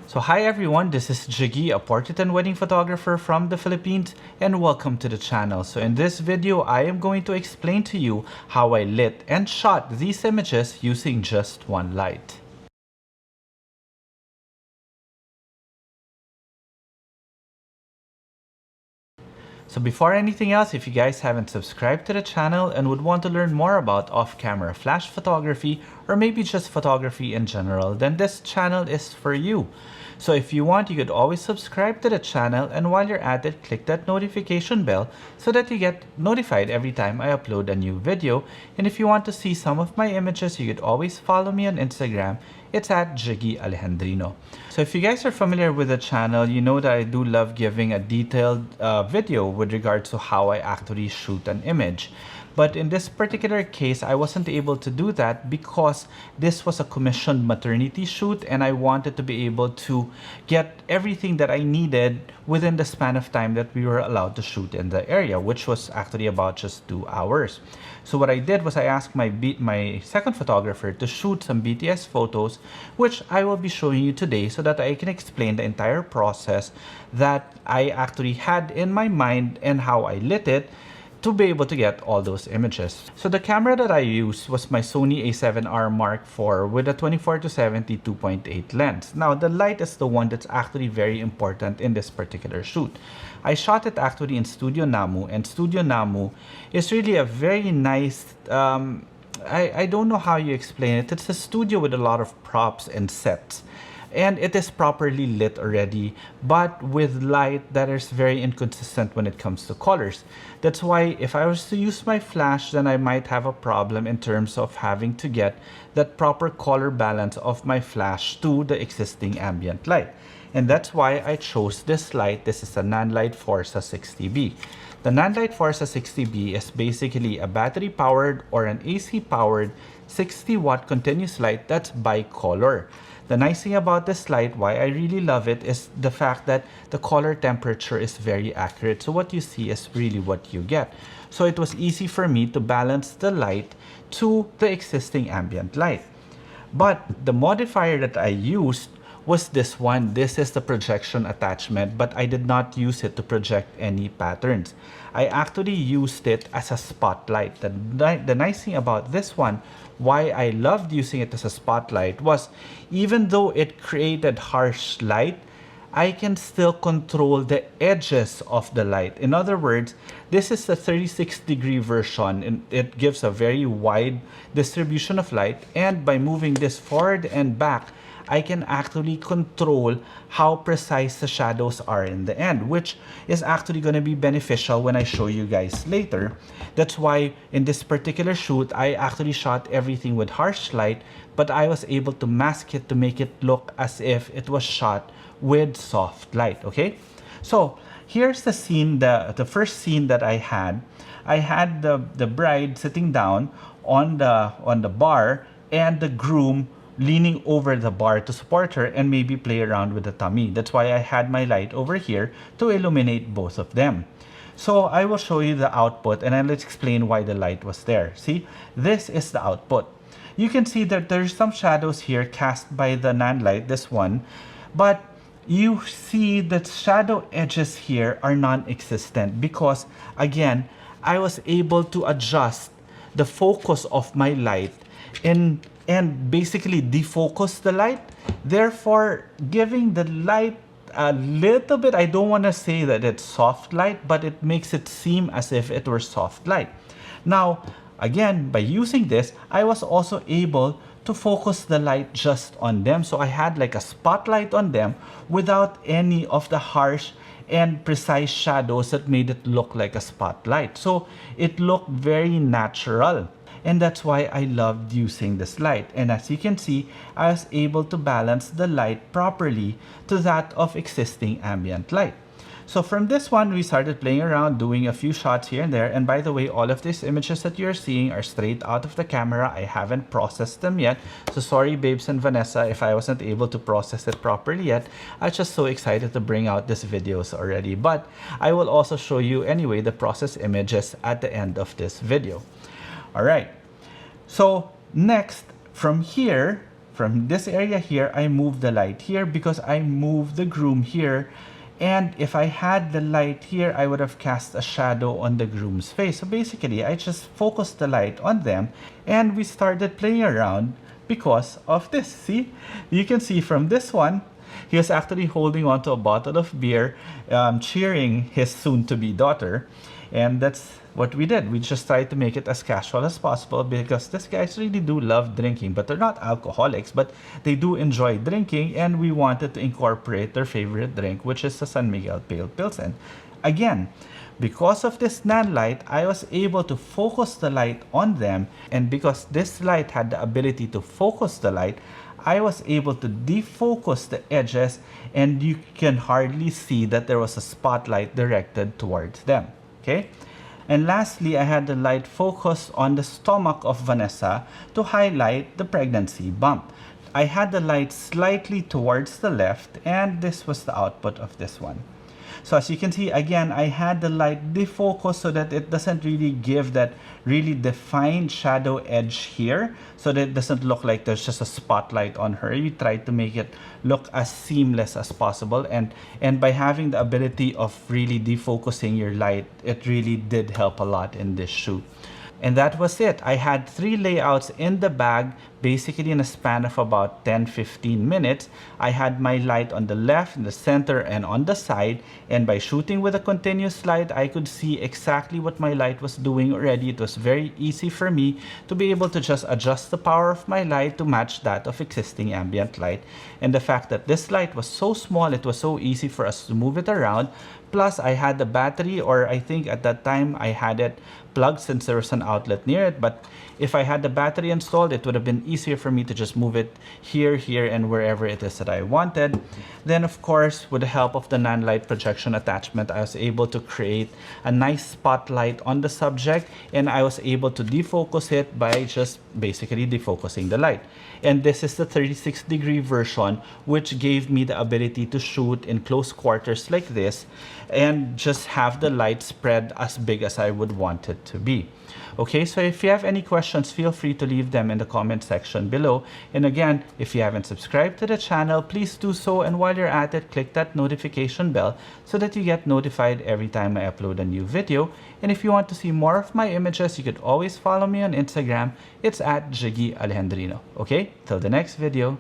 So hi everyone, this is Jiggie, a portrait and wedding photographer from the Philippines, and welcome to the channel. So in this video, I am going to explain to you how I lit and shot these images using just one light. So before anything else, if you guys haven't subscribed to the channel and would want to learn more about off-camera flash photography or maybe just photography in general, then this channel is for you. So if you want, you could always subscribe to the channel, and while you're at it, click that notification bell so that you get notified every time I upload a new video. And if you want to see some of my images, you could always follow me on Instagram. It's at Jiggie Alejandrino. So if you guys are familiar with the channel, you know that I do love giving a detailed video with regards to how I actually shoot an image. But in this particular case, I wasn't able to do that because this was a commissioned maternity shoot and I wanted to be able to get everything that I needed within the span of time that we were allowed to shoot in the area, which was actually about just 2 hours. So what I did was I asked my second photographer to shoot some BTS photos, which I will be showing you today so that I can explain the entire process that I actually had in my mind and how I lit it to be able to get all those images. So the camera that I used was my Sony a7R Mark IV with a 24-70 2.8 lens. Now the light is the one that's actually very important in this particular shoot. I shot it actually in Studio Namu, and Studio Namu is really a very nice, I don't know how you explain it. It's a studio with a lot of props and sets. And it is properly lit already, but with light that is very inconsistent when it comes to colors. That's why if I was to use my flash, then I might have a problem in terms of having to get that proper color balance of my flash to the existing ambient light. And that's why I chose this light. This is a Nanlite Forza 60B. The Nanlite Forza 60B is basically a battery-powered or an AC-powered 60-watt continuous light that's bicolor. The nice thing about this light, why I really love it, is the fact that the color temperature is very accurate. So what you see is really what you get. So it was easy for me to balance the light to the existing ambient light. But the modifier that I used was this one. This is the projection attachment, but I did not use it to project any patterns. I actually used it as a spotlight. The nice thing about this one, why I loved using it as a spotlight, was even though it created harsh light, I can still control the edges of the light. In other words, this is the 36-degree version, and it gives a very wide distribution of light, and by moving this forward and back, I can actually control how precise the shadows are in the end, which is actually going to be beneficial when I show you guys later. That's why in this particular shoot, I actually shot everything with harsh light, but I was able to mask it to make it look as if it was shot with soft light, okay? So here's the scene, the first scene that I had. I had the bride sitting down on the bar and the groom leaning over the bar to support her and maybe play around with the tummy. That's why I had my light over here to illuminate both of them. So I will show you the output and then let's explain why the light was there. See, this is the output. You can see that there's some shadows here cast by the Nanlite, this one, but you see that shadow edges here are non-existent because, again, I was able to adjust the focus of my light and basically defocus the light, therefore giving the light a little bit, I don't want to say that it's soft light, but it makes it seem as if it were soft light. Now, again, by using this, I was also able to focus the light just on them. So I had like a spotlight on them without any of the harsh and precise shadows that made it look like a spotlight. So it looked very natural. And that's why I loved using this light. And as you can see, I was able to balance the light properly to that of existing ambient light. So from this one, we started playing around, doing a few shots here and there. And by the way, all of these images that you're seeing are straight out of the camera. I haven't processed them yet. So sorry, Babes and Vanessa, if I wasn't able to process it properly yet. I'm just so excited to bring out these videos already. But I will also show you anyway the processed images at the end of this video. All right. So next, from here, from this area here, I move the light here because I move the groom here. And if I had the light here, I would have cast a shadow on the groom's face. So basically, I just focused the light on them and we started playing around because of this. See, you can see from this one, he was actually holding onto a bottle of beer, cheering his soon-to-be daughter. And that's what we did. We just tried to make it as casual as possible because these guys really do love drinking, but they're not alcoholics, but they do enjoy drinking, and we wanted to incorporate their favorite drink, which is the San Miguel Pale Pilsen. Again, because of this Nanlite, I was able to focus the light on them, and because this light had the ability to focus the light, I was able to defocus the edges, and you can hardly see that there was a spotlight directed towards them. Okay? And lastly, I had the light focus on the stomach of Vanessa to highlight the pregnancy bump. I had the light slightly towards the left, and this was the output of this one. So as you can see, again, I had the light defocus so that it doesn't really give that really defined shadow edge here, so that it doesn't look like there's just a spotlight on her. You tried to make it look as seamless as possible, and by having the ability of really defocusing your light, it really did help a lot in this shoot. And that was it. I had 3 layouts in the bag, basically in a span of about 10-15 minutes. I had my light on the left, in the center, and on the side. And by shooting with a continuous light, I could see exactly what my light was doing already. It was very easy for me to be able to just adjust the power of my light to match that of existing ambient light. And the fact that this light was so small, it was so easy for us to move it around. Plus, I had the battery, or I think at that time I had it plugged since there was an outlet near it. But if I had the battery installed, it would have been easier for me to just move it here, and wherever it is that I wanted. Then, of course, with the help of the Nanlite projection attachment, I was able to create a nice spotlight on the subject, and I was able to defocus it by just basically defocusing the light. And this is the 36-degree version, which gave me the ability to shoot in close quarters like this and just have the light spread as big as I would want it to be. Okay, so if you have any questions, feel free to leave them in the comment section below. And again, if you haven't subscribed to the channel, please do so. And while you're at it, click that notification bell so that you get notified every time I upload a new video. And if you want to see more of my images, you could always follow me on Instagram. It's at Jiggie Alejandrino. Okay, till the next video.